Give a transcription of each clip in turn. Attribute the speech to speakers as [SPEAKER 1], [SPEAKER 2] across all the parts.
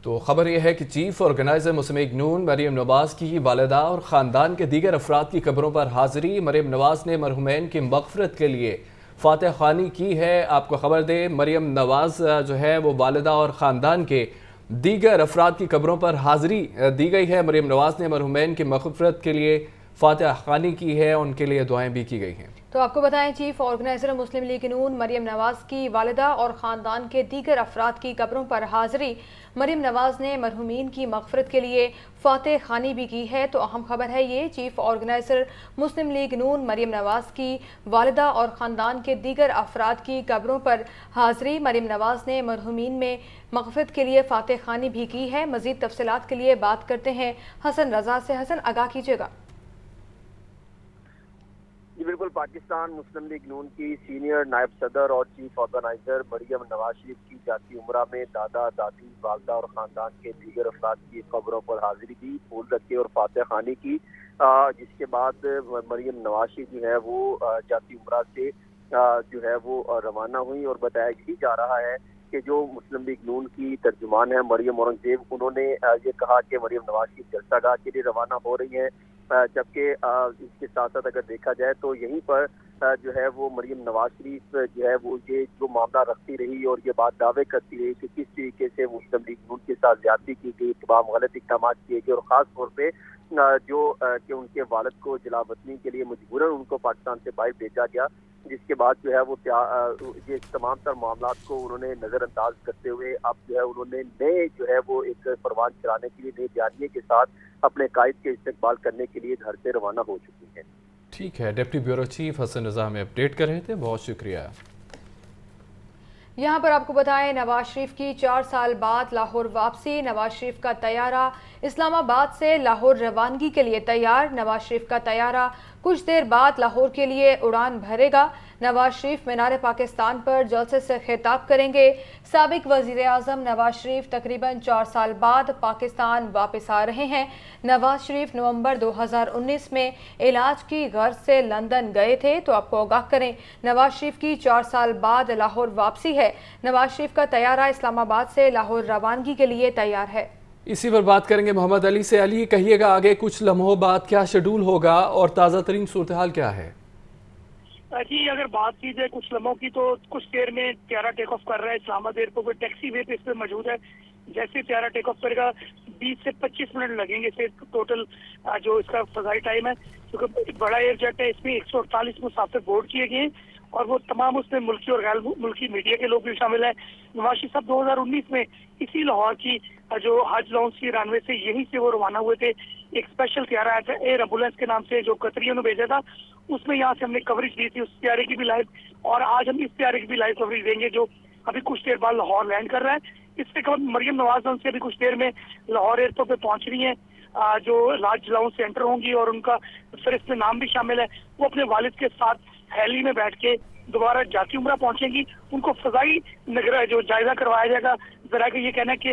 [SPEAKER 1] तो खबर यह है कि चीफ ऑर्गेनाइजर मुस्लिम लीग नून मरीम नवाज की वालिदा और ख़ानदान के दीगर अफराद की कब्रों पर हाजिरी। मरीम नवाज ने मरहुमैन की मग़फ़िरत के लिए फ़ातिहा ख़्वानी की है। आपको खबर दें, मरीम नवाज जो है वो वालिदा और ख़ानदान के दीगर अफराद की कब्रों पर हाजिरी दी गई है। मरीम नवाज ने मरहुमैन की मग़फ़िरत के लिए फ़ातिहा ख़्वानी की है, उनके लिए दुआएँ भी की गई हैं।
[SPEAKER 2] तो आपको बताएं, चीफ ऑर्गेनाइजर मुस्लिम लीग नून मरीम नवाज की वालिदा और ख़ानदान के दीगर अफराद की कब्रों पर हाजिरी। मरीम नवाज ने मरहुमीन की मग़फ़िरत के लिए फ़ातिहा ख़्वानी भी की है। तो अहम खबर है ये, चीफ ऑर्गेनाइजर मुस्लिम लीग नून मरीम नवाज की वालिदा और ख़ानदान के दीगर अफराद की कब्रों पर हाजिरी। मरीम नवाज ने मरहुमीन में मग़फ़िरत के लिए फ़ातिहा ख़्वानी भी की है। मज़ीद तफ़सीलात के लिए बात करते हैं हसन रज़ा से। हसन, आगाह कीजिएगा।
[SPEAKER 3] जी बिल्कुल, पाकिस्तान मुस्लिम लीग नून की सीनियर नायब सदर और चीफ ऑर्गेनाइजर मरियम नवाज शरीफ की जाती उम्रा में दादा दादी वालदा और ख़ानदान के दीगर अफराद की कब्रों पर हाजिरी दी, फूल रखे और फ़ातिहा ख़्वानी की। जिसके बाद मरियम नवाज शरीफ जो है वो जाती उम्रा से जो है वो रवाना हुई। और बताया यही जा रहा है कि जो मुस्लिम लीग नून की तर्जुमान है मरियम औरंगजेब, उन्होंने ये कहा कि मरियम नवाज शरीफ जलसागाह के लिए रवाना हो रही हैं। जबकि इसके साथ साथ अगर देखा जाए तो यहीं पर जो है वो मरियम नवाज शरीफ जो है वो ये जो मामला रखती रही और ये बात दावे करती रही कि किस तरीके से मुस्लिम लीग नून के साथ ज्यादती की गई, तमाम गलत इक़दाम किए गए और ख़ास तौर पे जो कि उनके वालिद को जलावतनी के लिए मजबूरन उनको पाकिस्तान से बाहर भेजा गया। जिसके बाद जो है वो ये तमाम तर मामला को उन्होंने नज़रअंदाज करते हुए अब जो है उन्होंने नए जो है वो एक परवान चलाने के लिए नए बयानिए के साथ अपने कायद के इस्तेकबाल करने के लिए घर से रवाना हो चुकी हैं।
[SPEAKER 1] ठीक है, डिप्टी ब्यूरो चीफ हसन रज़ा हमें अपडेट कर रहे थे, बहुत शुक्रिया।
[SPEAKER 2] यहाँ पर आपको बताएं, नवाज शरीफ की 4 साल बाद लाहौर वापसी। नवाज शरीफ का तैयारा इस्लामाबाद से लाहौर रवानगी के लिए तैयार। नवाज शरीफ का तैयारा कुछ देर बाद लाहौर के लिए उड़ान भरेगा। नवाज शरीफ मीनार पाकिस्तान पर जलसे से खिताब करेंगे। साबिक वज़ीर आज़म नवाज शरीफ तकरीबन 4 साल बाद पाकिस्तान वापस आ रहे हैं। नवाज शरीफ नवंबर 2019 में इलाज की गर्ज से लंदन गए थे। तो आपको आगाह करें, नवाज शरीफ की 4 साल बाद लाहौर वापसी है। नवाज शरीफ का तैयारा इस्लामाबाद से लाहौर रवानगी के लिए तैयार है।
[SPEAKER 1] इसी पर बात करेंगे मोहम्मद अली से। अली, कहिएगा आगे कुछ लम्हों बाद क्या शेड्यूल होगा और ताज़ा तरीन सूरत हाल क्या है?
[SPEAKER 4] जी, अगर बात की जाए कुछ लम्हों की, तो कुछ देर में त्यारा टेक ऑफ कर रहा है इस्लामाबाद एयरपोर्ट पर। टैक्सी वे पे इस पर मौजूद है। जैसे त्यारा टेक ऑफ करेगा 20 से 25 मिनट लगेंगे इसे टोटल जो इसका फजाई टाइम है, क्योंकि बड़ा एयर जेट है। इसमें 148 मुसाफिर बोर्ड किए गए और वो तमाम उसमें मुल्की और गैर मुल्की मीडिया के लोग भी शामिल हैं। नवाज शरीफ साहब 2019 में इसी लाहौर की जो हज लाउंज की रनवे से यहीं से वो रवाना हुए थे। एक स्पेशल त्यारा आया था एयर एम्बुलेंस के नाम से, जो कतरियों ने भेजा था। उसमें यहाँ से हमने कवरेज दी थी उस त्यारे की भी लाइव, और आज हम इस त्यारे की भी लाइव कवरेज देंगे जो अभी कुछ देर बाद लाहौर लैंड कर रहा है। इससे कब मरियम नवाज उनसे अभी कुछ देर में लाहौर एयरपोर्ट पे पहुंच रही है, जो लार्ज लाउंज सेंटर होंगी और उनका फहरिस्त में नाम भी शामिल है। वो अपने वालिद के साथ हैली में बैठ के दोबारा जाती उम्रा पहुंचेंगी। उनको फजाई नगर जो जायजा करवाया जाएगा। जरा कि ये कहना है कि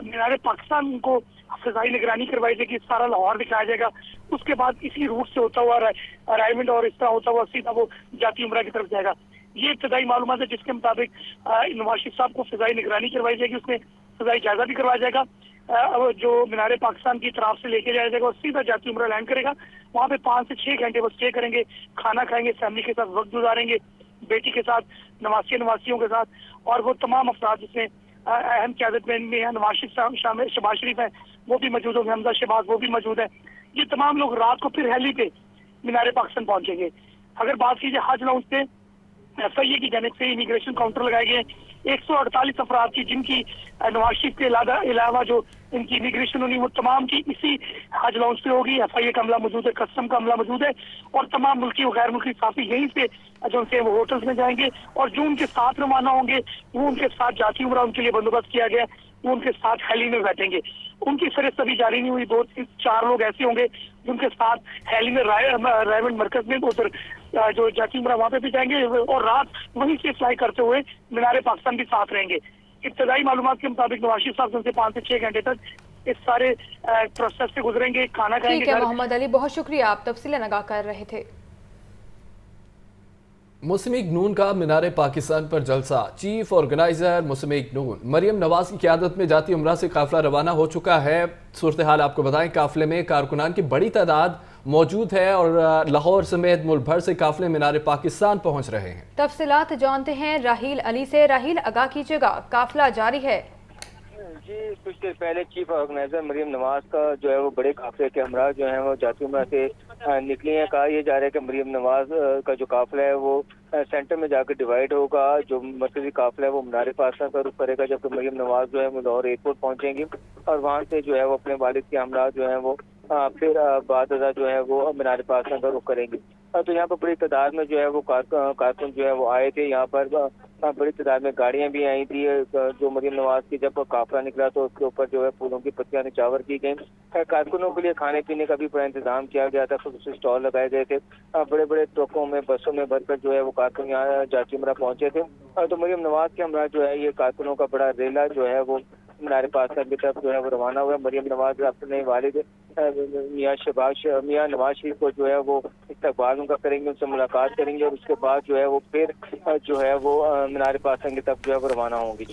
[SPEAKER 4] मीनार पाकिस्तान उनको फजाई निगरानी करवाई जाएगी, सारा लाहौर दिखाया जाएगा। उसके बाद इसी रूट से होता हुआ अराइवमेंट और इस तरह होता हुआ सीधा वो जाती उम्रा की तरफ जाएगा। ये इब्तदाई मालूमात है जिसके मुताबिक नवाज शरीफ साहब को फजाई निगरानी करवाई जाएगी, उसमें फजाई जायजा भी करवाया जाएगा। जो मीनार पाकिस्तान की तरफ से लेके जाया जाएगा और सीधा जाती उम्रा लैंड करेगा। वहाँ पे 5 से 6 घंटे वो स्टे करेंगे, खाना खाएंगे, फैमिली के साथ वक्त गुजारेंगे, बेटी के साथ, नवासियों के साथ, और वो तमाम अफराद जिसमें अहम क़यादत में नवाज शरीफ शामिल, शहबाज शरीफ है वो भी मौजूद होंगे, हमजा शहबाज वो भी मौजूद है। ये तमाम लोग रात को फिर हेली पे मीनार पाकिस्तान पहुंचेंगे। अगर बात की जाए हज लाउंज पे, FIA की जानिब से इमिग्रेशन काउंटर लगाए गए 148 अफराद की, जिनकी नवाज शरीफ के अलावा जो इनकी इमिग्रेशन होनी वो तमाम की इसी हज लाउंज पे होगी। FIA का अमला मौजूद है, कस्टम का अमला मौजूद है, और तमाम मुल्की और गैर मुल्की साथी यहीं से जो उनसे वो होटल्स में जाएंगे। और जो उनके साथ रवाना होंगे वो उनके साथ जाती उम्रा उनके लिए बंदोबस्त किया गया, वो उनके साथ हैली में बैठेंगे। उनकी फहरिस्त अभी जारी नहीं हुई। 2-4 लोग ऐसे होंगे जिनके साथ हैली में रायमंड मरकज में उधर जो जाती उम्रा वहाँ पे भी जाएंगे और रात वहीं से फ्लाई करते हुए मीनार पाकिस्तान भी साथ रहेंगे। इब्तदाई मालूमात के मुताबिक नवाज शरीफ साहब से 5 से 6 घंटे तक इस सारे प्रोसेस से गुजरेंगे, खाना खाएंगे।
[SPEAKER 2] ठीक है मोहम्मद अली, बहुत शुक्रिया, आप तफसीलन आगाह कर रहे थे।
[SPEAKER 1] मुस्लिम लीग नून का मीनार पाकिस्तान पर जलसा। चीफ ऑर्गेनाइजर मुस्लिम लीग नून मरियम नवाज की क़यादत में जाती उम्रा से काफिला रवाना हो चुका है। सूरत हाल आपको बताएं, काफिले में कारकुनान की बड़ी तादाद मौजूद है और लाहौर समेत मुल्क भर से काफिले मीनार पाकिस्तान पहुंच रहे हैं।
[SPEAKER 2] तफसीलात जानते हैं राहील अली से। राहील, आगाह कीजिएगा, काफिला जारी है?
[SPEAKER 5] जी, कुछ देर पहले चीफ ऑर्गेनाइजर मरियम नवाज का जो है वो बड़े काफिले के हमरा जो है वो जाती उम्रा से निकली हैं। कहा यह जा रहा है कि मरियम नवाज का जो काफिला है वो सेंटर में जाकर डिवाइड होगा। जो मरकजी काफिला है वो मीनार पाकिस्तान का रुख करेगा, जबकि मरियम नवाज जो है वो लाहौर एयरपोर्ट पहुंचेंगी और वहाँ से जो है वो अपने वालिद के हमरा जो है वो फिर बाद जो है वो मीनार पाकिस्तान का रुख करेंगी। तो यहाँ पर बड़ी तादाद में जो है वो कारकुन जो है वो आए थे। यहाँ पर बड़ी तादाद में गाड़ियां भी आई थी। जो मरियम नवाज की जब काफिला निकला तो उसके ऊपर जो है फूलों की पत्तियां निछावर की गई। कारकुनों के लिए खाने पीने का भी बड़ा इंतजाम किया गया था। खुद स्टॉल लगाए गए थे। बड़े बड़े ट्रकों में, बसों में भरकर जो है वो कारकुन यहाँ जाती उम्रा पहुंचे थे। तो मरियम नवाज के हमरा जो है ये कारकुनों का बड़ा रेला जो है वो मीनार पाकिस्तान की तरफ जो है वो रवाना हुआ। मरियम नवाज अपने वालिद मियाँ नवाज शरीफ को जो है वो इस्तकबाल उनका करेंगे, उनसे मुलाकात करेंगे और उसके बाद जो है वो फिर जो है वो मीनार पाकिस्तान की तरफ जो है वो रवाना होंगी।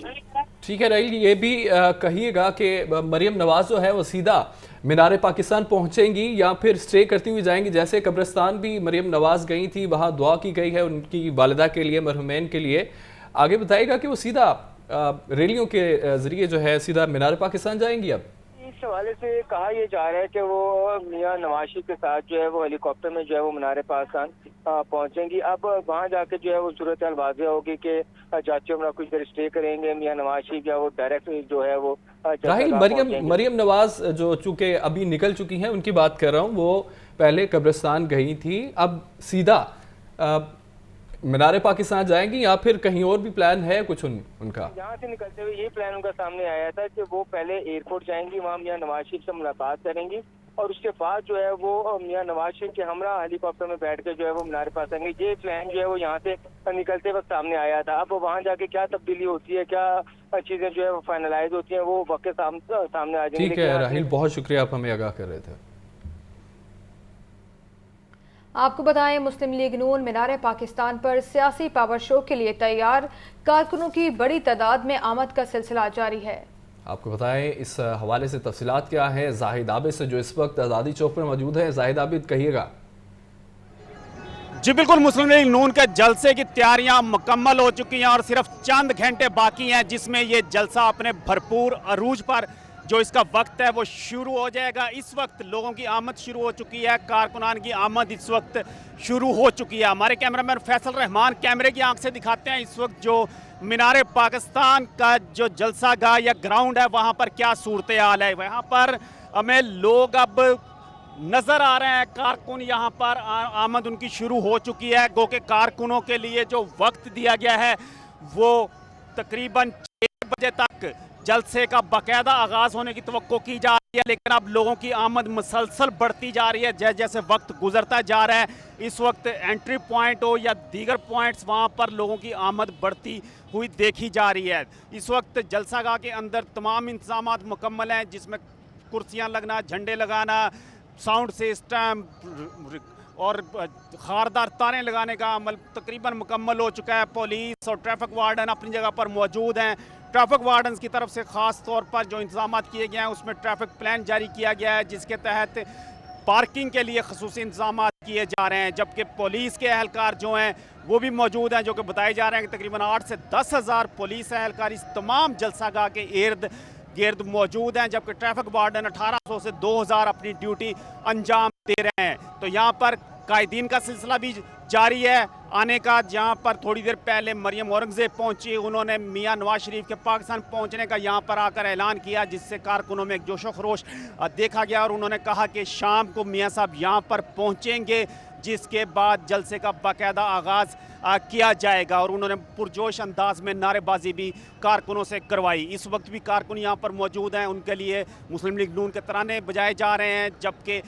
[SPEAKER 1] ठीक है राहील, ये भी कहिएगा कि मरियम नवाज जो है वो सीधा मीनार पाकिस्तान पहुंचेंगी या फिर स्टे करती हुई जाएंगी? जैसे कब्रिस्तान भी मरियम नवाज गई थी, वहाँ दुआ की गई है उनकी वालिदा के लिए, मरहुमैन के लिए। आगे बताइएगा कि वो सीधा रैलियों के जरिए जो है सीधा मीनार पाकिस्तान जाएंगी। अब
[SPEAKER 5] इस हवाले से कहा यह जा रहा है कि वो मियाँ नवाज शरीफ के साथ जो है वो हेलीकॉप्टर में जो है वो मीनार पाकिस्तान पहुंचेंगी। अब वहाँ जाके जो है वो सूरत हाल वाज़ेह होगी कि जाती उम्रा कुछ देर स्टे करेंगे मियाँ नवाज शरीफ या वो डायरेक्ट जो है वो
[SPEAKER 1] राहील, मरियम नवाज जो चूंकि अभी निकल चुकी हैं उनकी बात कर रहा हूँ, वो पहले कब्रिस्तान गई थी, अब सीधा मीनार पाकिस्तान जाएंगी या फिर कहीं और भी प्लान है कुछ उनका?
[SPEAKER 5] यहाँ से निकलते हुए ये प्लान उनका सामने आया था कि वो पहले एयरपोर्ट जाएंगी, वहाँ मियाँ नवाज शरीफ से मुलाकात करेंगी और उसके बाद जो है वो मियाँ नवाज शरीफ के हमरा हेलीकॉप्टर में बैठ के जो है वो मीनार पास आएंगे। ये प्लान जो है वो यहाँ से निकलते वक्त सामने आया था। अब वहाँ जाके क्या तब्दीली होती है, क्या चीजें जो है वो फाइनलाइज होती हैं, वो वक्त सामने आ जाएंगे।
[SPEAKER 1] ठीक है राहील, बहुत शुक्रिया, आप हमें आगाह कर रहे थे।
[SPEAKER 2] आपको बताएं, मुस्लिम लीग नून मीनार पाकिस्तान पर सियासी पावर शो के लिए तैयार। कारकुनों की बड़ी तादाद में आमद का सिलसिला जारी है।
[SPEAKER 1] आपको बताएं इस हवाले से तफसीलात क्या है जाहिद आबिद से, जो इस वक्त आज़ादी चौक पर मौजूद है। जाहिद आबिद, कहिएगा।
[SPEAKER 6] जी बिल्कुल, मुस्लिम लीग नून के जलसे की तैयारियां मुकम्मल हो चुकी हैं और सिर्फ चंद घंटे बाकी हैं जिसमें ये जलसा अपने भरपूर अरूज पर जो इसका वक्त है वो शुरू हो जाएगा। इस वक्त लोगों की आमद शुरू हो चुकी है, कारकुनान की आमद इस वक्त शुरू हो चुकी है। हमारे कैमरामैन फैसल रहमान कैमरे की आंख से दिखाते हैं इस वक्त जो मीनार पाकिस्तान का जो जलसा गाह या ग्राउंड है वहाँ पर क्या सूरत हाल है। वहाँ पर हमें लोग अब नज़र आ रहे हैं, कारकुन यहाँ पर आमद उनकी शुरू हो चुकी है। गो के कारकुनों के लिए जो वक्त दिया गया है वो तकरीबन 6 बजे तक जलसे का बाकायदा आगाज़ होने की तवक्को की जा रही है, लेकिन अब लोगों की आमद मुसलसल बढ़ती जा रही है जैसे जैसे वक्त गुजरता जा रहा है। इस वक्त एंट्री पॉइंट हो या दीगर पॉइंट्स, वहाँ पर लोगों की आमद बढ़ती हुई देखी जा रही है। इस वक्त जलसागाह के अंदर तमाम इंतजाम मुकम्मल हैं, जिसमें कुर्सियाँ लगना, झंडे लगाना, साउंड सिस्टम और खारदार तारें लगाने का अमल तकरीबन मुकम्मल हो चुका है। पुलिस और ट्रैफिक वार्डन अपनी जगह पर मौजूद हैं। ट्रैफिक वार्डन की तरफ से ख़ास तौर पर जो इंतजाम किए गए हैं उसमें ट्रैफिक प्लान जारी किया गया है, जिसके तहत पार्किंग के लिए खसूसी इंतजाम किए जा रहे हैं। जबकि पुलिस के एहलकार जो हैं वो भी मौजूद हैं, जो कि बताए जा रहे हैं कि तकरीबन 8 से 10 हज़ार पुलिस एहलकार इस तमाम जलसागाह के इर्द गिर्द मौजूद हैं। जबकि ट्रैफिक वार्डन 1800 से 2000 अपनी ड्यूटी अंजाम दे रहे हैं। तो यहाँ पर कायदीन का सिलसिला भी जारी है आने का। जहाँ पर थोड़ी देर पहले मरियम औरंगजेब पहुंची, उन्होंने मियाँ नवाज शरीफ के पाकिस्तान पहुंचने का यहाँ पर आकर ऐलान किया, जिससे कारकुनों में एक जोशो खरोश देखा गया और उन्होंने कहा कि शाम को मियाँ साहब यहाँ पर पहुँचेंगे, जिसके बाद जलसे का बाकायदा आगाज़ किया जाएगा। और उन्होंने पुरजोश अंदाज में नारेबाजी भी कारकुनों से करवाई। इस वक्त भी कारकुन यहाँ पर मौजूद हैं, उनके लिए मुस्लिम लीग नून के तराने बजाए जा रहे हैं, जबकि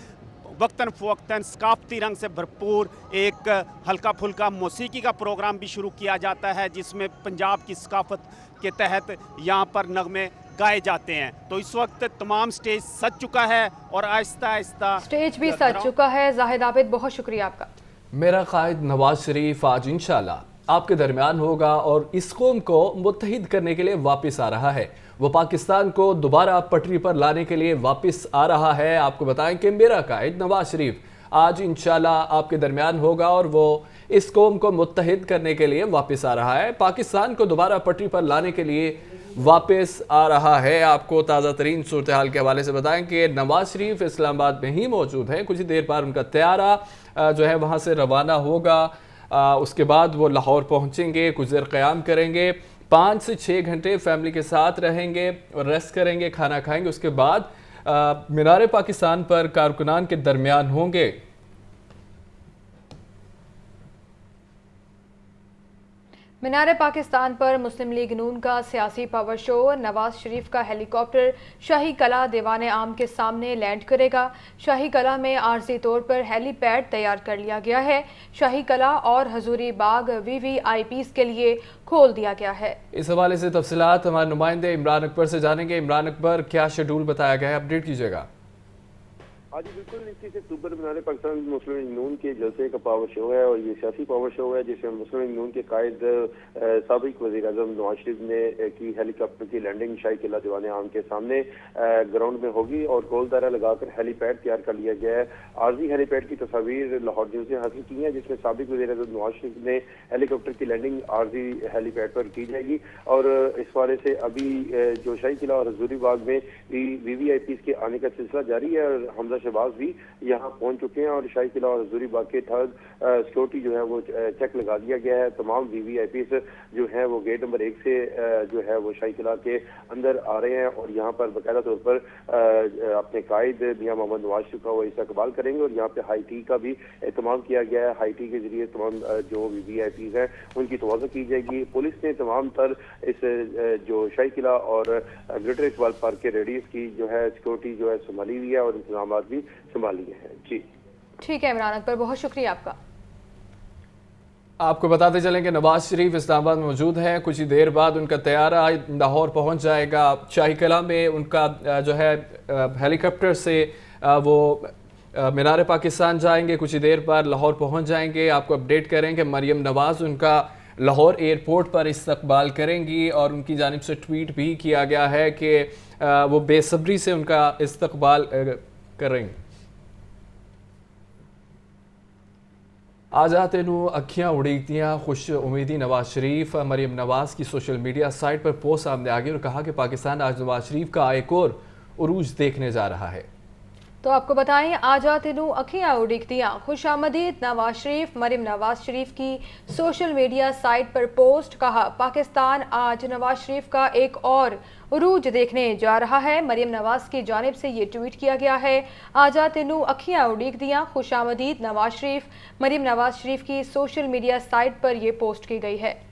[SPEAKER 6] वक्तन फ़वक्तन सकाफ़ती रंग से भरपूर एक हल्का फुल्का मौसीकी का प्रोग्राम भी शुरू किया जाता है, जिसमें पंजाब की सकाफ़त के तहत यहाँ पर नगमे गाए जाते हैं। तो इस वक्त तमाम स्टेज सज चुका है और आहिस्ता आहिस्ता
[SPEAKER 2] स्टेज भी सज चुका है। जाहिद आबिद, बहुत शुक्रिया आपका।
[SPEAKER 1] मेरा कायद नवाज शरीफ आज इंशाल्लाह आपके दरमियान होगा और इस कौम को मुत्तहिद करने के लिए वापस आ रहा है। वो पाकिस्तान को दोबारा पटरी पर लाने के लिए वापस आ रहा है। आपको बताएं कि मेरा कायद नवाज शरीफ आज इंशाल्लाह आपके दरमियान होगा और वो इस कौम को मुत्तहिद करने के लिए वापस आ रहा है, पाकिस्तान को दोबारा पटरी पर लाने के लिए वापस आ रहा है। आपको ताज़ा तरीन सूरत हाल के हवाले से बताएं कि नवाज शरीफ इस्लामाबाद में ही मौजूद हैं। कुछ ही देर बाद उनका तैयारा जो है वहाँ से रवाना होगा। उसके बाद वो लाहौर पहुँचेंगे, कुछ देर क़याम करेंगे, 5 से 6 घंटे फैमिली के साथ रहेंगे और रेस्ट करेंगे, खाना खाएंगे। उसके बाद मीनार पाकिस्तान पर कारकुनान के दरमियान होंगे।
[SPEAKER 2] मीनार पाकिस्तान पर मुस्लिम लीग नून का सियासी पावर शो। नवाज शरीफ का हेलीकॉप्टर शाही कला दीवाने आम के सामने लैंड करेगा। शाही कला में आर्जी तौर पर हेलीपैड तैयार कर लिया गया है। शाही कला और हजूरी बाग VVIPs के लिए खोल दिया गया है।
[SPEAKER 1] इस हवाले से तफसीलात हमारे नुमाइंदे इमरान अकबर से जानेंगे। इमरान अकबर, क्या शेड्यूल बताया गया है, अपडेट कीजिएगा।
[SPEAKER 7] आज बिल्कुल 21 अक्टूबर मीनार पाकिस्तान मुस्लिम लीग नून के जलसे का पावर शो है और ये सियासी पावर शो है जिसमें मुस्लिम लीग नून के कायद साबिक वज़ीर आज़म नवाज शरीफ ने की हेलीकॉप्टर की लैंडिंग शाही किला दीवाने आम के सामने ग्राउंड में होगी और गोल दायरा लगाकर हेलीपैड तैयार कर लिया गया है। आर्जी हेलीपैड की तस्वीर लाहौर न्यूज़ ने हासिल की है जिसमें साबिक वज़ीर आज़म नवाज शरीफ ने हेलीकॉप्टर की लैंडिंग आर्जी हेलीपैड पर की जाएगी और इस वाले से अभी जो शाही किला और हजूरी बाग में VVIPs के आने का सिलसिला जारी है और हमजा शहबाज भी यहाँ पहुंच चुके हैं और शाही किला और हजूरी बाग के थर्ड सिक्योरिटी जो है वो चेक लगा दिया गया है। तमाम VVIPs जो है वो गेट नंबर 1 से जो है वो शाही किला के अंदर आ रहे हैं और यहाँ पर बाकायदा तौर पर अपने कायद मियां मोहम्मद नवाज शरीफ का वो इस्तकबाल करेंगे और यहाँ पे हाई टी का भी एहतमाम किया गया है। हाई टी के जरिए तमाम जो VVIPs हैं उनकी तवज्जो की जाएगी। पुलिस ने तमाम तर इस जो शाही किला और ग्रेटर इकबाल पार्क के रेडियस की जो है सिक्योरिटी जो है संभाली हुई है और इंतजाम भी संभाली है। जी
[SPEAKER 2] ठीक है इमरान अकबर, बहुत शुक्रिया आपका।
[SPEAKER 1] आपको बताते चलें कि नवाज शरीफ इस्लामाबाद में मौजूद हैं। कुछ ही देर बाद उनका तैयारा लाहौर पहुंच जाएगा। शाही किला में उनका जो है हेलीकॉप्टर से वो मीनार पाकिस्तान जाएंगे, कुछ ही देर बाद लाहौर पहुंच जाएंगे। आपको अपडेट करें कि मरियम नवाज उनका लाहौर एयरपोर्ट पर इस्तकबाल करेंगी और उनकी जानिब से ट्वीट भी किया गया है कि वो बेसब्री से उनका इस्तकबाल करेंगे। आ जाते नू अखियाँ उड़ीकतियाँ खुश उम्मीदी नवाज शरीफ। मरियम नवाज की सोशल मीडिया साइट पर पोस्ट सामने आ गई और कहा कि पाकिस्तान आज नवाज शरीफ का एक और उरूज देखने जा रहा है।
[SPEAKER 2] तो आपको बताएं, आजा तेनू अखियाँ उड़ीकतियाँ खुशामदीद नवाज शरीफ। मरियम नवाज शरीफ की सोशल मीडिया साइट पर पोस्ट, कहा पाकिस्तान आज नवाज शरीफ का एक और उरूज देखने जा रहा है। मरियम नवाज की जानिब से ये ट्वीट किया गया है। आजा तेनू अखियाँ उड़ीकतियाँ खुशामदीद नवाज शरीफ। मरियम नवाज शरीफ की सोशल मीडिया साइट पर यह पोस्ट की गई है।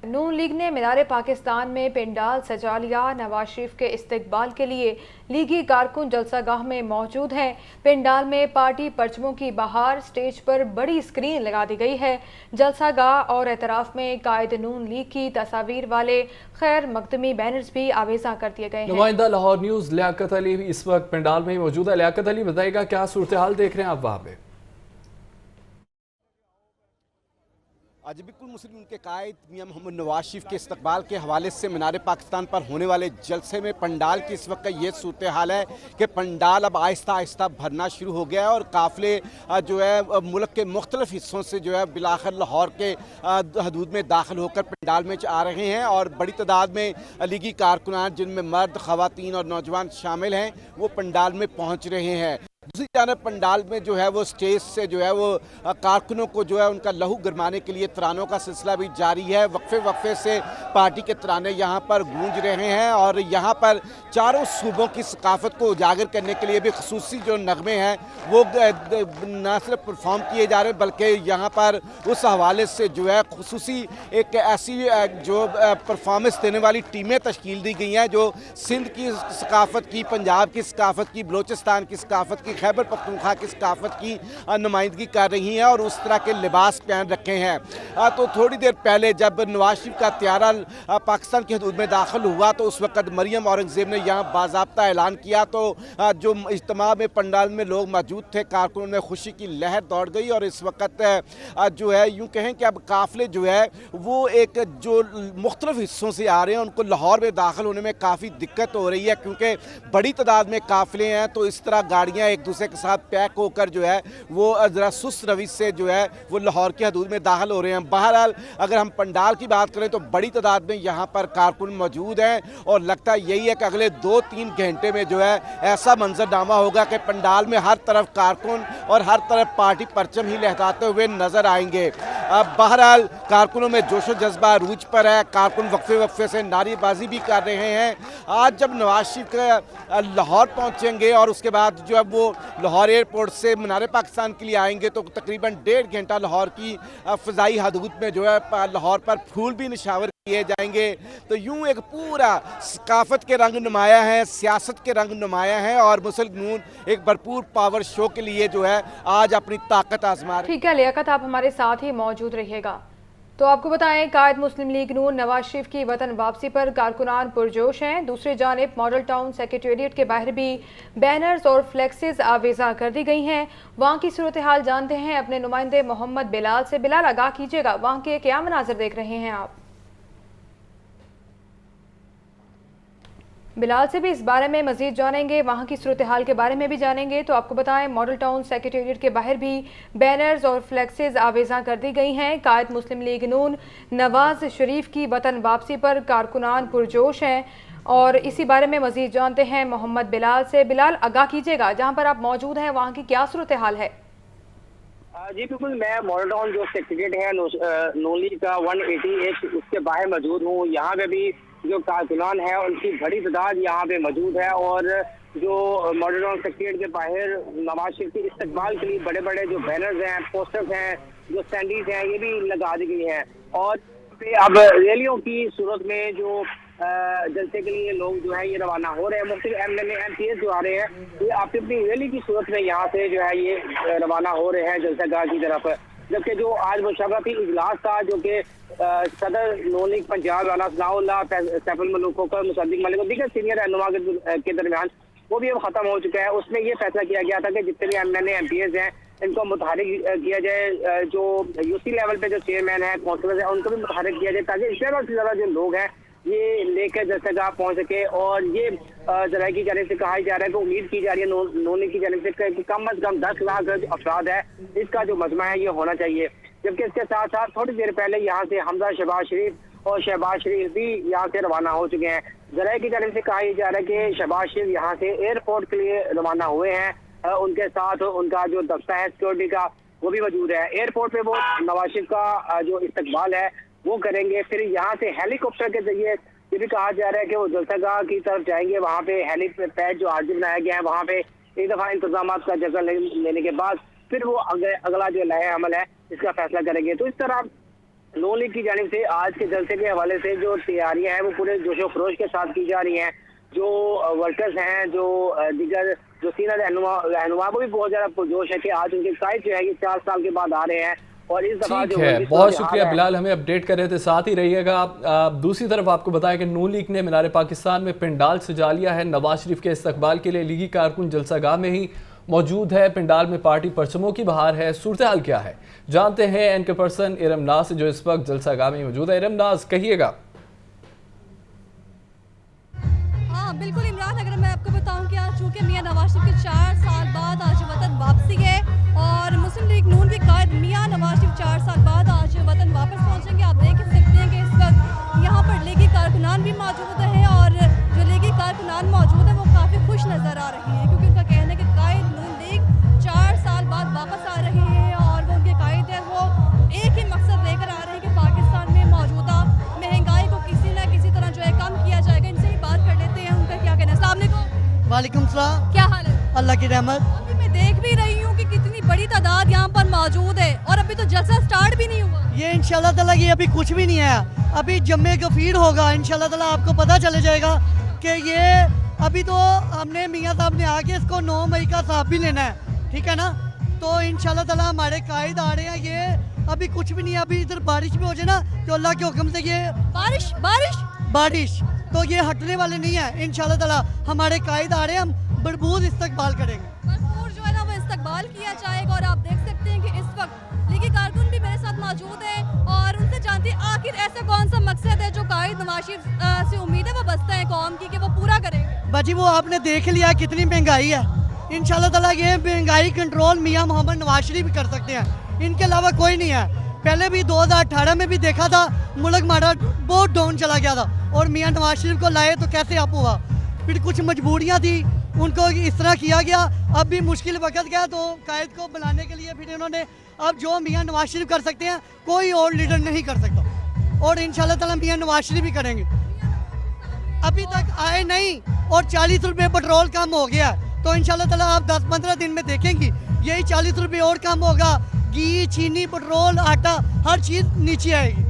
[SPEAKER 2] नून लीग ने मीनार पाकिस्तान में पेंडाल सजा लिया। नवाज शरीफ के इस्तकबाल के लिए लीगी कारकुन जलसागाह में मौजूद हैं। पेंडाल में पार्टी परचमों की बहार, स्टेज पर बड़ी स्क्रीन लगा दी गई है। जलसागाह और एतराफ में कायद नून लीग की तस्वीर वाले खैर मकदमी बैनर्स भी आवेजा कर दिए गए हैं।
[SPEAKER 1] नुमाइंदा लाहौर न्यूज़ लियाकत अली इस वक्त पेंडाल में ही मौजूद है। लियाकत अली, बताइएगा क्या सूरत हाल देख रहे हैं आप वहाँ पे?
[SPEAKER 6] आज बिल्कुल मुस्लिम के कायद मियां मोहम्मद नवाज शरीफ के इस्तकबाल के हवाले से मीनार पाकिस्तान पर होने वाले जलसे में पंडाल की इस वक्त का ये सूरत हाल है कि पंडाल अब आहिस्ता आहिस्ता भरना शुरू हो गया है और काफ़िले जो है मुल्क के मुख्तलिफ हिस्सों से जो है बिलाखिर लाहौर के हदूद में दाखिल होकर पंडाल में आ रहे हैं और बड़ी तादाद में लीगी कारकुनान जिनमें मर्द, ख़वातीन और नौजवान शामिल हैं वो पंडाल में पहुँच रहे हैं। दूसरी जानब पंडाल में जो है वो स्टेज से जो है वो कारकुनों को जो है उनका लहू गरमाने के लिए तरानों का सिलसिला भी जारी है। वक्फे वक्फे से पार्टी के तराने यहाँ पर गूंज रहे हैं और यहाँ पर चारों सूबों की सकाफत को उजागर करने के लिए भी खसूसी जो नगमे हैं वो न सिर्फ परफॉर्म किए जा रहे हैं बल्कि यहाँ पर उस हवाले से जो है खसूसी एक ऐसी जो परफॉर्मेंस देने वाली टीमें तश्कील दी गई हैं जो सिंध की सकाफत की, पंजाब की सकाफत की, बलोचिस्तान की सकाफत की
[SPEAKER 8] खैबर पख्तूनख्वा की सकाफत की नुमाइंदगी कर रही हैं और उस तरह के लिबास पहन रखे हैं। तो थोड़ी देर पहले जब नवाज शरीफ का त्यारा पाकिस्तान की हदूद में दाखिल हुआ तो उस वक्त मरियम औरंगजेब ने यहाँ बाज़ाब्ता ऐलान किया, तो जो इज्तिमा में पंडाल में लोग मौजूद थे, कारकुनों में खुशी की लहर दौड़ गई। और इस वक्त जो है यूँ कहें कि अब काफ़िले जो है वो एक जो मुख्तलिफ हिस्सों से आ रहे हैं, उनको लाहौर में दाखिल होने में काफ़ी दिक्कत हो रही है, क्योंकि बड़ी तादाद में काफ़िले हैं। तो इस तरह गाड़ियाँ एक दूसरे के साथ पैक होकर जो है वो ज़रा सुस्त रवि से जो है वो लाहौर की हदूद में दाखिल हो रहे हैं। बहरहाल अगर हम पंडाल की बात करें तो बड़ी तादाद में यहाँ पर कारकुन मौजूद हैं और लगता यही है कि अगले 2-3 घंटे में जो है ऐसा मंजरनामा होगा कि पंडाल में हर तरफ कारकुन और हर तरफ पार्टी परचम ही लहराते हुए नजर आएंगे। अब बहरहाल कारकुनों में जोशो जज्बा अरूज पर है, कारकुन वक्फे वक्फे से नारेबाजी भी कर रहे हैं। आज जब नवाज शरीफ लाहौर पहुँचेंगे और उसके बाद जो है वो लाहौर एयरपोर्ट से मीनार पाकिस्तान के लिए आएंगे तो तकरीबन 1.5 घंटा लाहौर की फ़िज़ाई हदूद में जो है लाहौर पर फूल भी निशावर किए जाएंगे। तो यूं एक पूरा सकाफत के रंग नुमाया है, सियासत के रंग नुमाया है और मुस्लिम नून एक भरपूर पावर शो के लिए जो है आज अपनी ताकत आजमा रहे।
[SPEAKER 2] ठीक है लियाकत, आप हमारे साथ ही मौजूद रहिएगा। तो आपको बताएं, कायद मुस्लिम लीग नून नवाज शरीफ की वतन वापसी पर कारकुनान पुरजोश हैं। दूसरी जानिब मॉडल टाउन सेक्रेटेरिएट के बाहर भी बैनर्स और फ्लेक्सेस आवेजा कर दी गई हैं। वहाँ की सूरत हाल जानते हैं अपने नुमाइंदे मोहम्मद बिलाल से। बिलाल, आगाह कीजिएगा, वहाँ के क्या मनाजिर देख रहे हैं आप? बिलाल से भी इस बारे में मजीद जानेंगे, वहाँ की सूरत हाल के बारे में भी जानेंगे। तो आपको बताएं, मॉडल टाउन सेक्रेटेरिएट के बाहर भी बैनर्स और फ्लेक्सेस आवेजा कर दी गई हैं। कायद मुस्लिम लीग नून नवाज शरीफ की वतन वापसी पर कारकुनान पुरजोश हैं और इसी बारे में मजीद जानते हैं मोहम्मद बिलाल से। बिलाल, आगाह कीजिएगा, जहाँ पर आप मौजूद हैं वहाँ की क्या सूरत हाल है?
[SPEAKER 9] जी बिल्कुल, मैं मॉडल टाउन जो सेक्रेटेरिएट है नून लीग का 188 उसके बाहर मौजूद हूँ। यहाँ पे भी जो कारकुनान है उनकी बड़ी तादाद यहाँ पे मौजूद है और जो मॉडल टाउन सेक्रेटेरिएट के बाहर नवाज शरीफ के इस्तकबाल के लिए बड़े बड़े जो बैनर्स हैं, पोस्टर्स हैं, जो स्टैंडीज हैं, ये भी लगा दी गई हैं। और अब रैलियों की सूरत में जो जलसे के लिए लोग जो है ये रवाना हो रहे हैं, मुख्तलिफ MNA MPs जो आ रहे हैं ये अपनी अपनी रैली की सूरत में यहाँ से जो है ये रवाना हो रहे हैं जलसागाह की तरफ। जबकि जो आज मुशर्रफी इजलास था जो कि सदर नून लीग पंजाब राना सनाउल्लाह, सैफुल मलूक खोखर, मुसद्दिक मलिक और दीगर सीनियर रहनुमा के दरमियान वो भी अब खत्म हो चुका है। उसमें ये फैसला किया गया था कि जितने भी MNA MPs हैं इनको मुतहरिक किया जाए, जो UC लेवल पे जो चेयरमैन है, काउंसिलर है, उनको भी मुतहरिक किया जाए ताकि ज़्यादा से ज़्यादा जो लोग हैं ये लेकर जलसागाह पहुंच सके। और ये जराये की जानिब से कहा जा रहा है कि उम्मीद की जा रही है नून लीग की जानिब से कि कम अज कम 10 लाख जो अफराद है इसका जो मजमा है ये होना चाहिए। जबकि इसके साथ साथ थोड़ी देर पहले यहाँ से हमजा शहबाज शरीफ और शहबाज शरीफ भी यहाँ से रवाना हो चुके हैं। जराये की जानिब से कहा जा रहा है कि शहबाज शरीफ यहाँ से एयरपोर्ट के लिए रवाना हुए हैं। उनके साथ उनका जो दस्ता है सिक्योरिटी का वो भी मौजूद है। एयरपोर्ट पे वो नवाज शरीफ का जो इस्तकबाल है वो करेंगे। फिर यहाँ से हेलीकॉप्टर के जरिए ये भी कहा जा रहा है कि वो जलसागाह की तरफ जाएंगे। वहाँ पे हेलीपैड जो आरजी बनाया गया है वहाँ पे एक दफ़ा इंतजाम का जायजा लेने के बाद फिर वो अगला जो लाया अमल है इसका फैसला करेंगे। तो इस तरह नून लीग की जानिब से आज के जलसे के हवाले से जो तैयारियां हैं वो पूरे जोशो खरोश के साथ की जा रही हैं। जो वर्कर्स हैं, जो दीगर जो सीनियर रहनुमा वो भी बहुत ज़्यादा पुरजोश है कि आज उनके कायद जो है ये 4 साल के बाद आ रहे हैं। और इस दफा
[SPEAKER 1] ठीक है, बहुत शुक्रिया बिलाल, हमें अपडेट कर रहे थे, साथ ही रहिएगा आप। दूसरी तरफ आपको बताया कि नून लीग ने मीनार पाकिस्तान में पंडाल सजा लिया है। नवाज शरीफ के इस्तकबाल के लिए लीगी कारकुन जलसागाह में ही मौजूद है। पंडाल में पार्टी परचमों की बहार है। सूरत हाल क्या है जानते हैं एनके पर्सन इरम नाज से जो इस वक्त जलसागाह में मौजूद है। इरम नाज, कहिएगा।
[SPEAKER 10] हाँ बिल्कुल इमरान, अगर मैं आपको बताऊं कि आज चूँकि मियां नवाज शरीफ के 4 साल बाद आज वतन वापसी है और मुस्लिम लीग नून के कायद मियां नवाज शरीफ 4 साल बाद आज वतन वापस पहुंचेंगे। आप देख सकते हैं कि इस वक्त यहाँ पर लीगी कारकुनान भी मौजूद हैं और जो लीगी कारकुनान मौजूद हैं वो काफ़ी खुश नज़र आ रहे हैं क्योंकि उनका कहना है कि कायद नून लीग 4 साल बाद वापस आ रहे हैं और वो उनके कायद है वो एक ही मकसद लेकर आ रहे हैं कि पाकिस्तान में मौजूदा महंगाई को किसी न किसी तरह जो है कम किया जाएगा। इनसे ही बात कर लेते हैं, उनका क्या कहना है। अस्सलाम वालेकुम।
[SPEAKER 11] वालेकुम सलाम।
[SPEAKER 10] क्या हाल है?
[SPEAKER 11] अल्लाह की रहमत।
[SPEAKER 10] अभी मैं देख भी रही हूँ कि कितनी बड़ी तादाद यहाँ पर मौजूद है और अभी तो जलसा स्टार्ट भी नहीं हुआ।
[SPEAKER 11] ये इंशाल्लाह ताला ये अभी कुछ भी नहीं है, अभी जम्मे गफीर होगा इंशाल्लाह ताला, आपको पता चले जाएगा कि ये अभी तो हमने मियाँ साहब ने आके इसको 9 मई का साहब भी लेना है, ठीक है ना। तो इंशाल्लाह ताला हमारे कायद आ रहे हैं। ये अभी कुछ भी नहीं है, अभी इधर बारिश भी हो जाए ना तो अल्लाह के हुक्म से ये बारिश तो ये हटने वाले नहीं है। इंशाल्लाह ताला हमारे कायद आ रहे हैं, हम भरपूर इस्तकबाल करेंगे।
[SPEAKER 10] भरपूर जो है ना वो इस्तकबाल किया जाएगा। और आप देख सकते हैं कि इस वक्त लीगी कारकुन भी मेरे साथ मौजूद है और उनसे जानते हैं आखिर ऐसा कौन सा मकसद है जो कायद नवाज शरीफ से उम्मीद है वो बसता है कौम की कि वो पूरा करेंगे।
[SPEAKER 11] बाजी वो आपने देख लिया कितनी महंगाई है। इंशाल्लाह ताला ये महंगाई कंट्रोल मियाँ मोहम्मद नवाज शरीफ भी कर सकते हैं, इनके अलावा कोई नहीं है। पहले भी 2018 में भी देखा था मुल्क हमारा बहुत डाउन चला गया था और मियाँ नवाज शरीफ को लाए तो कैसे अप हुआ। फिर कुछ मजबूरियाँ थी, उनको इस तरह किया गया। अब भी मुश्किल वक्त गया तो कायद को बुलाने के लिए फिर इन्होंने अब जो मियाँ नवाज शरीफ कर सकते हैं कोई और लीडर नहीं कर सकता और इंशाल्लाह ताला मियाँ नवाज शरीफ भी करेंगे। अभी तक आए नहीं और 40 रुपये पेट्रोल कम हो गया तो इंशाल्लाह ताला आप 10-15 दिन में देखेंगी यही 40 रुपये और कम होगा। घी, चीनी, पेट्रोल, आटा हर चीज़ नीचे आएगी।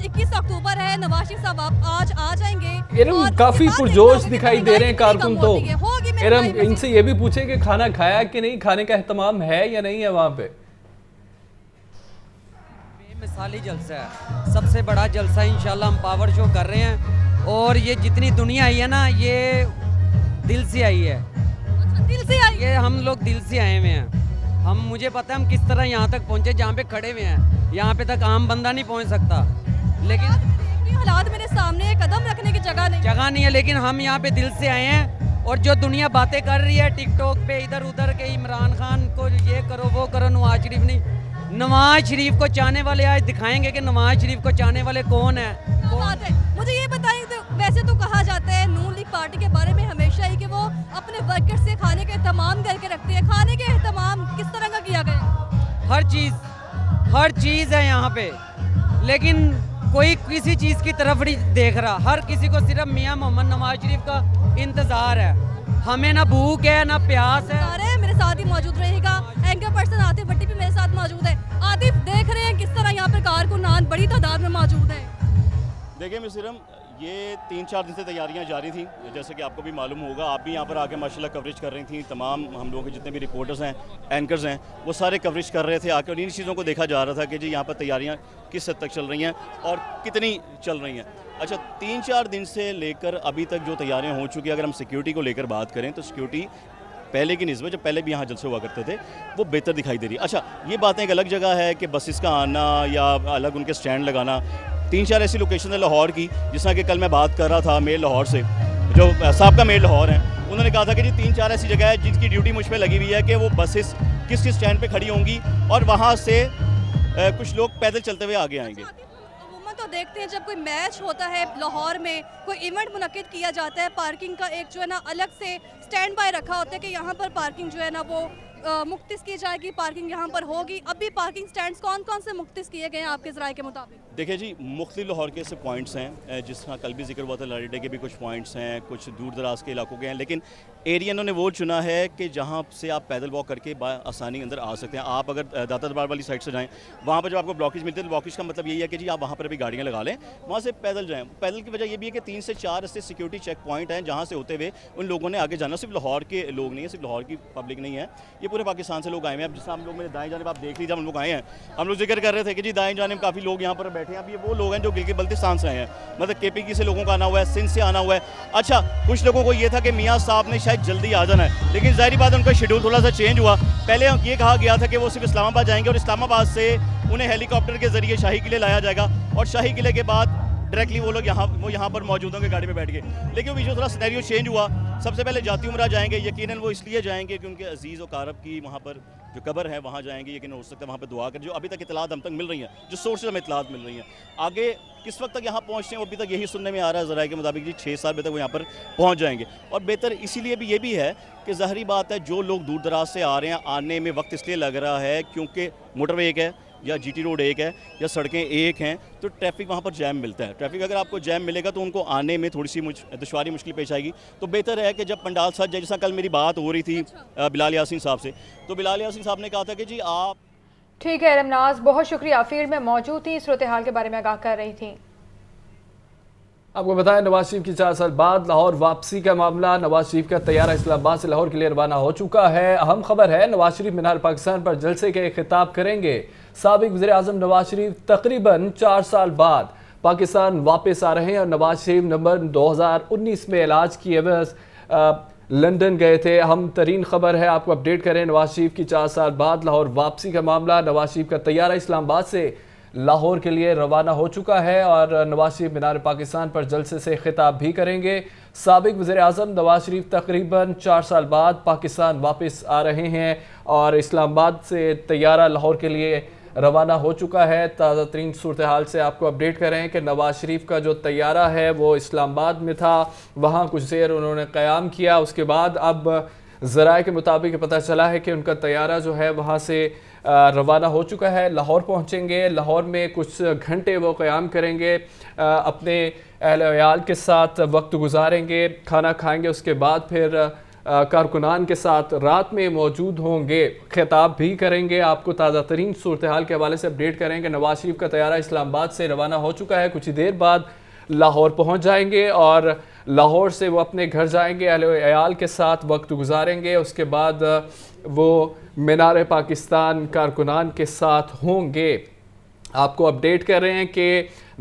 [SPEAKER 10] 21 अक्टूबर है, नवाज शरीफ साहब आज आ जाएंगे।
[SPEAKER 1] इरम काफी पुरजोश दिखाई दे रहे हैं कारकुन। तो इरम इनसे ये भी पूछे कि खाना खाया कि नहीं, खाने का एहतमाम है या नहीं है वहाँ पे।
[SPEAKER 12] बेमिसाली जलसा है, सबसे बड़ा जलसा इंशाल्लाह हम पावर शो कर रहे हैं और ये जितनी दुनिया आई है ना ये दिल से आई है।
[SPEAKER 10] दिल से आई?
[SPEAKER 12] ये हम लोग दिल से आए हुए हैं। मुझे पता है हम किस तरह यहाँ तक पहुँचे जहाँ पे खड़े हुए हैं। यहाँ पे तक आम बंदा नहीं पहुँच सकता, लेकिन
[SPEAKER 10] हालात मेरे सामने कदम रखने की जगह नहीं
[SPEAKER 12] है। लेकिन हम यहाँ पे दिल से आए हैं और जो दुनिया बातें कर रही है टिकटॉक पे इधर उधर के इमरान खान को ये करो वो करो, नवाज शरीफ नहीं। नवाज शरीफ को चाहने वाले आज दिखाएंगे कि नवाज शरीफ को चाहने वाले कौन है।
[SPEAKER 10] मुझे ये बताएं तो वैसे तो कहा जाता है नून लीग पार्टी के बारे में हमेशा ही कि वो अपने वर्कर्स से खाने का एहतमाम करके रखते हैं। खाने का एहतमाम किस तरह का किया गया?
[SPEAKER 12] हर चीज़ है यहाँ पे, लेकिन कोई किसी चीज़ की तरफ नहीं देख रहा। हर किसी को सिर्फ मियाँ मोहम्मद नवाज शरीफ का इंतज़ार है। हमें ना भूख है ना प्यास है।
[SPEAKER 10] मेरे साथ ही मौजूद रहेगा एंकर पर्सन आतिफ भट्टी भी मेरे साथ मौजूद है। आतिफ, देख रहे हैं किस तरह यहाँ पर कारकुनान बड़ी तादाद में मौजूद है।
[SPEAKER 6] देखिए मिसरम, ये 3-4 दिन से तैयारियां जारी थी, जैसे कि आपको भी मालूम होगा। आप भी यहाँ पर आके माशाल्लाह कवरेज कर रही थी। तमाम हम लोगों के जितने भी रिपोर्टर्स हैं, एंकर्स हैं, वो सारे कवरेज कर रहे थे आके और इन चीज़ों को देखा जा रहा था कि जी यहाँ पर तैयारियाँ किस हद तक चल रही हैं और कितनी चल रही हैं। अच्छा, 3-4 दिन से लेकर अभी तक जो तैयारियाँ हो चुकी हैं, अगर हम सिक्योरिटी को लेकर बात करें तो सिक्योरिटी पहले की निस्बत, जब पहले भी यहाँ जलसे हुआ करते थे, वो बेहतर दिखाई दे रही है। अच्छा, ये बातें एक अलग जगह है कि बसेस का आना या अलग उनके स्टैंड लगाना। 3-4 ऐसी लोकेशन है लाहौर की, जिस तरह कि कल मैं बात कर रहा था मेयर लाहौर से, जो साहब का मेयर लाहौर हैं, उन्होंने कहा था कि जी 3-4 ऐसी जगह है जिनकी ड्यूटी मुझ पर लगी हुई है कि वो बसेस किस किस स्टैंड पे खड़ी होंगी और वहाँ से कुछ लोग पैदल चलते हुए आगे आएंगे।
[SPEAKER 10] तो देखते हैं जब कोई मैच होता है लाहौर में, कोई इवेंट मुनक्किद किया जाता है, पार्किंग का एक जो है ना अलग से स्टैंड बाय रखा होता है कि यहाँ पर पार्किंग जो है ना वो मुख्तिस की जाएगी, पार्किंग यहाँ पर होगी। अभी पार्किंग स्टैंड्स कौन कौन से मुख्तिस किए गए हैं आपके ज़राए के मुताबिक?
[SPEAKER 6] देखिए जी, मुख्तलिफ लाहौर के ऐसे पॉइंट्स हैं, जिस तरह कल भी जिक्र हुआ था लारीडे के भी कुछ पॉइंट्स हैं, कुछ दूर दराज के इलाकों के हैं, लेकिन एरिया इन्होंने वो चुना है कि जहाँ से आप पैदल वॉक करके आसानी अंदर आ सकते हैं। आप अगर दाता दरबार वाली साइड से जाएँ, वहाँ पर जब आपको ब्लॉकेज मिलते हैं, ब्लॉकेज का मतलब यही है कि जी आप वहाँ पर भी गाड़ियाँ लगा लें, वहाँ से पैदल जाएँ। पैदल की वजह ये भी है कि 3 से 4 ऐसे सिक्योरिटी चेक पॉइंट हैं जहाँ से होते हुए उन लोगों ने आगे जाना। सिर्फ लाहौर के लोग नहीं है, सिर्फ लाहौर की पब्लिक नहीं है, ये पूरे पाकिस्तान से लोग आए हैं। अब जिस हम लोग मेरे दाएं जानिब आप देख लीजिए, हम लोग आए हैं, हम लोग जिक्र कर रहे थे कि जी दाएं जानिब काफ़ी लोग यहाँ पर बैठे हैं। अब ये वो लोग हैं जो गिलगित बल्तिस्तान से आए हैं, मतलब KPK से लोगों का आना हुआ है, सिंध से आना हुआ है। अच्छा, कुछ लोगों को ये था कि मियाँ साहब ने शायद जल्दी आ जाना है, लेकिन ज़ाहिर बात उनका शेड्यूल थोड़ा सा चेंज हुआ। पहले ये कहा गया था कि वो सिर्फ इस्लामाबाद जाएंगे और इस्लामाबाद से उन्हें हेलीकॉप्टर के ज़रिए शाही किले लाया जाएगा और शाही किले के बाद डायरेक्टली वो लोग यहाँ पर मौजूद होंगे गाड़ी में बैठ के। लेकिन बीच में थोड़ा सिनेरियो चेंज हुआ। सबसे पहले जाती उमरा जाएंगे, यकीनन वो इसलिए जाएंगे कि उनके अजीज़ और कारब की वहाँ पर जो कब्र है वहाँ जाएंगे। यकीन हो सकता है वहाँ पर दुआ कर, जो अभी तक इतलात हम तक मिल रही हैं, जो सोर्सेज हमें इतलात मिल रही हैं। आगे किस वक्त तक यहाँ पहुँचते हैं वो अभी तक यही सुनने में आ रहा है ज़राए के मुताबिक जी 6 साल तक वो यहाँ पर पहुँच जाएंगे। और बेहतर इसीलिए भी ये भी है कि ज़ाहिरी बात है जो लोग दूर दराज से आ रहे हैं, आने में वक्त इसलिए लग रहा है क्योंकि मोटरवे एक है या GT रोड एक है या सड़कें एक हैं, तो ट्रैफिक वहाँ पर जैम मिलता है। ट्रैफिक अगर आपको जैम मिलेगा तो उनको आने में थोड़ी सी दुश्वारी मुश्किल पेश आएगी। तो बेहतर है कि जब पंडाल सज जाए, जैसा कल मेरी बात हो रही थी बिलाल यासीन साहब से, तो बिलाल यासीन साहब ने कहा था कि जी आप
[SPEAKER 2] ठीक है रमनाज, बहुत शुक्रिया, फील्ड में मौजूद थी, सूरत हाल के बारे में आगाह कर रही थी।
[SPEAKER 1] आपको बताएं नवाज शरीफ की 4 साल बाद लाहौर वापसी का मामला। नवाज शरीफ का तैयारा इस्लामाबाद से लाहौर के लिए रवाना हो चुका है। अहम खबर है, नवाज शरीफ मीनार पाकिस्तान पर जलसे के खिताब करेंगे। साबिक वज़ीर आज़म नवाज शरीफ तकरीबन 4 साल बाद पाकिस्तान वापस आ रहे हैं और नवाज शरीफ नवंबर 2019 में इलाज की एवज लंदन गए थे। अहम तरीन खबर है, आपको अपडेट करें। नवाज शरीफ की 4 साल बाद लाहौर वापसी का मामला। नवाज शरीफ का तैयारा इस्लामाबाद से लाहौर के लिए रवाना हो चुका है और नवाज शरीफ मीनार पाकिस्तान पर जलसे से खिताब भी करेंगे। साबिक वज़ीर आज़म नवाज शरीफ तकरीबन 4 साल बाद पाकिस्तान वापस आ रहे हैं और इस्लामाबाद से तैयारा लाहौर के लिए रवाना हो चुका है। ताज़ा तरीन सूरत हाल से आपको अपडेट करें कि नवाज शरीफ का जो तैयारा है वो इस्लामाबाद में था, वहाँ कुछ देर उन्होंने क़याम किया। उसके बाद अब ज़राए के मुताबिक पता चला है कि उनका तैयारा जो है वहाँ से रवाना हो चुका है, लाहौर पहुँचेंगे। लाहौर में कुछ घंटे वो क़याम करेंगे, अपने अहल वयाल के साथ वक्त गुजारेंगे, खाना खाएंगे। उसके बाद फिर कारकुनान के साथ रात में मौजूद होंगे, खिताब भी करेंगे। आपको ताज़ा तरीन सूरत हाल के हवाले से अपडेट करेंगे। नवाज शरीफ का तैयारा इस्लामाबाद से रवाना हो चुका है, कुछ ही देर बाद लाहौर पहुंच जाएंगे और लाहौर से वो अपने घर जाएंगे, अहले अयाल के साथ वक्त गुजारेंगे। उसके बाद वो मीनार पाकिस्तान कारकुनान के साथ होंगे। आपको अपडेट कर रहे हैं कि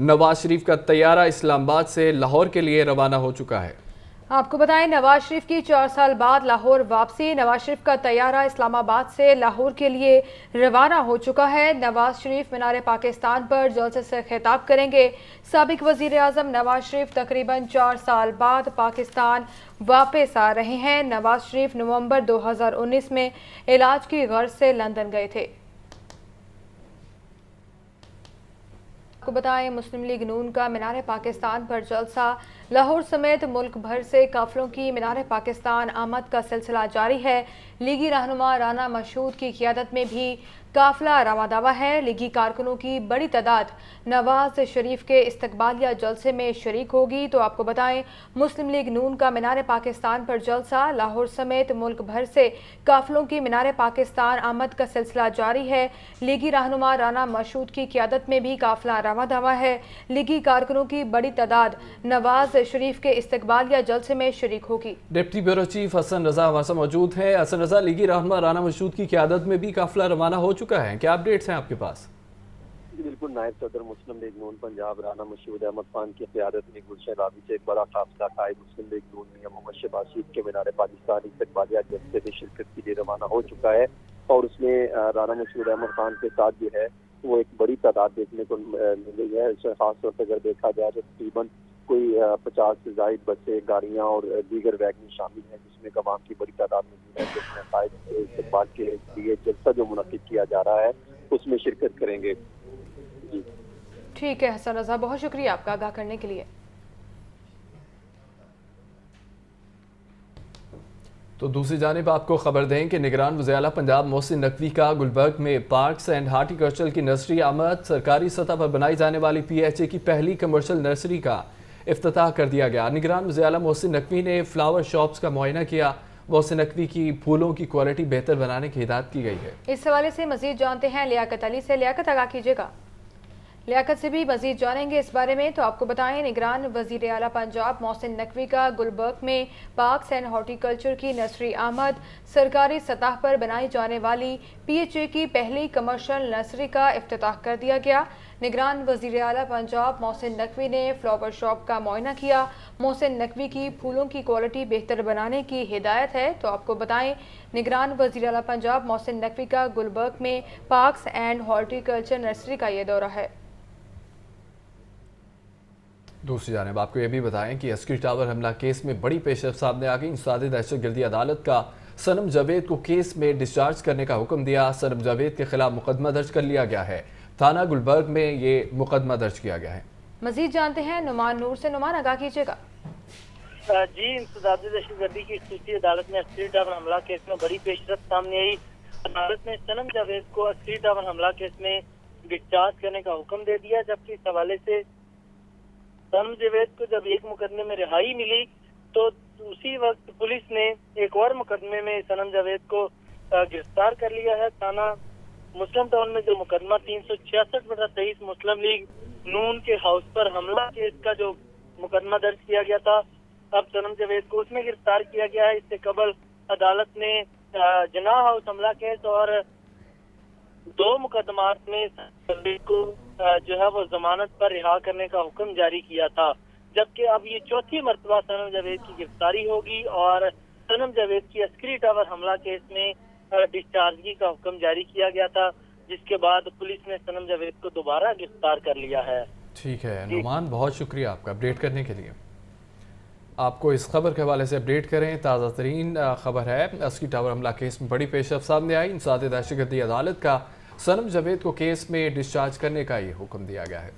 [SPEAKER 1] नवाज शरीफ का तैयारा इस्लामाबाद से लाहौर के लिए रवाना हो चुका है।
[SPEAKER 2] आपको बताएं नवाज शरीफ की 4 साल बाद लाहौर वापसी। नवाज शरीफ का तैयारा इस्लामाबाद से लाहौर के लिए रवाना हो चुका है। नवाज शरीफ मीनार पाकिस्तान पर जलसे से खिताब करेंगे। साबिक वज़ीर आज़म नवाज शरीफ तकरीबन 4 साल बाद पाकिस्तान वापस आ रहे हैं। नवाज शरीफ नवंबर 2019 में इलाज की गर्ज से लंदन गए थे। आपको बताएं मुस्लिम लीग नून का मीनार पाकिस्तान पर जलसा। लाहौर समेत मुल्क भर से काफिलों की मीनार पाकिस्तान आमद का सिलसिला जारी है। लीगी रहनुमा राना मशहूद की क़ियादत में भी काफिला रवा दावा है। लीगी कारकुनों की बड़ी तादाद नवाज शरीफ के इस्तकबालिया जलसे में शरीक होगी। तो आपको बताएं मुस्लिम लीग नून का मीनार पाकिस्तान पर जलसा। लाहौर समेत मुल्क भर से काफिलों की मीनार पाकिस्तान आमद का सिलसिला जारी है। लीगी रहनुमा राना मशहूद की क़ियादत में भी काफिला रवा दावा है। लीगी कारकुनों की बड़ी तादाद नवाज शरीफ के इस्तकबालिया जलसे में शरीक होगी।
[SPEAKER 1] Deputy bureau chief Hasan Raza हमारे साथ मौजूद हैं। हसन रजा, लीगी रहनुमा राना मशहूद की क़ियादत में भी काफिला रवाना हो चुका है, क्या अपडेट्स हैं आपके पास?
[SPEAKER 3] बिल्कुल, नायब सदर मुस्लिम लीग नून पंजाब राना मशहूद अहमद खान की क़यादत में गुलशन रावी से एक बड़ा काफिला कायद मुस्लिम लीग नून मियां मोहम्मद शहबाज शरीफ के मीनार पाकिस्तान इस्तकबालिया जलसे में शिरकत के लिए रवाना हो चुका है और उसमें राना मशहूद अहमद खान के साथ जो है वो एक बड़ी तादाद देखने को मिली है। खासतौर पर अगर देखा जाए तो तकरीबन कोई 50 से ज़ायद बसें, गाड़ियाँ और दीगर वैगन शामिल हैं, जिसमें अवाम की बड़ी तादाद मौजूद है, जिसमें कायद के इस्तकबाल के लिए जलसा जो मुनक़िद किया जा रहा है उसमें शिरकत करेंगे। जी
[SPEAKER 2] ठीक है हसन रजा, बहुत शुक्रिया आपका आगाह करने के लिए।
[SPEAKER 1] तो दूसरी जानिब आपको खबर दें कि निगरान वज़ीर आला पंजाब मोहसिन नकवी का गुलबर्ग में पार्क्स एंड हार्टिकल्चर की नर्सरी आमद। सरकारी सतह पर बनाई जाने वाली PHA की पहली कमर्शियल नर्सरी का इफ्तिताह कर दिया गया। निगरान वज़ीर आला मोहसिन नकवी ने फ्लावर शॉप्स का मुआयना किया। मोहसिन नकवी की फूलों की क्वालिटी बेहतर बनाने की हिदायत की गई है।
[SPEAKER 2] इस हवाले से मजीद जानते हैं लियाकत अली से। लियाकत, आगाह कीजिएगा। लियाकत से भी मजीद जानेंगे इस बारे में। तो आपको बताएं निगरान वज़ीर आला पंजाब मोहसिन नकवी का गुलबर्ग में पार्क्स एंड हॉर्टिकल्चर की नर्सरी आमद। सरकारी सतह पर बनाई जाने वाली PHA की पहली कमर्शियल नर्सरी का इफ्तिताह कर दिया गया। निगरान वज़ीर आला पंजाब मोहसिन नकवी ने फ्लावर शॉप का मुआयना किया। मोहसिन नकवी की फूलों की क्वालिटी बेहतर बनाने की हिदायत है। तो आपको बताएं निगरान वज़ीर आला पंजाब मोहसिन नकवी का गुलबर्ग में पार्क्स एंड हॉर्टिकल्चर नर्सरी का ये दौरा है।
[SPEAKER 1] दूसरी जानिब आपको यह भी बताएं कि अस्करी टावर हमला केस में बड़ी पेशरफ सामने आ गई। इंसदाद दहशतगर्दी अदालत का सनम जावेद को केस में डिस्चार्ज करने का हुक्म दिया। सनम जावेद के खिलाफ मुकदमा दर्ज कर लिया गया है। थाना गुलबर्ग में ये मुकदमा दर्ज किया गया है।
[SPEAKER 2] मजीद जानते हैं नुमान नूर से। नुमान, आगाह कीजिएगा।
[SPEAKER 13] जी, इंसदाद दहशतगर्दी की खसूसी अदालत में अस्करी टावर हमला केस में बड़ी पेशरफ सामने आई। अदालत ने सनम जावेद को अस्करी टावर हमला केस में डिस्चार्ज करने का हुक्म दे दिया, जबकि इस हवाले से सनम जावेद को जब एक मुकदमे में रिहाई मिली तो उसी वक्त पुलिस ने एक और मुकदमे में सनम जावेद को गिरफ्तार कर लिया है। थाना मुस्लिम टाउन में जो मुकदमा 366/23 मुस्लिम लीग नून के हाउस पर हमला केस का जो मुकदमा दर्ज किया गया था। अब सनम जावेद को उसमें गिरफ्तार किया गया है। इससे कबल अदालत ने जनाह हाउस हमला केस और 2 मुकदमात में जावेद को जो है वो जमानत पर रिहा करने का हुक्म जारी किया था, जबकि अब ये चौथी मरतबा सनम जावेद की गिरफ्तारी होगी और सनम जावेद की अस्करी टावर हमला केस में डिस्चार्जगी का हुक्म जारी किया गया था, जिसके बाद पुलिस ने सनम जावेद को दोबारा गिरफ्तार कर लिया है।
[SPEAKER 1] ठीक है नुमान, बहुत शुक्रिया आपका अपडेट करने के लिए। आपको इस खबर के हवाले से अपडेट करें। ताज़ा तरीन खबर है, अस्करी टावर हमला केस में बड़ी पेशरफ सामने आई। इंसाद दहशतगर्दी अदालत का सनम जावेद को केस में डिस्चार्ज करने का ये हुक्म दिया गया है।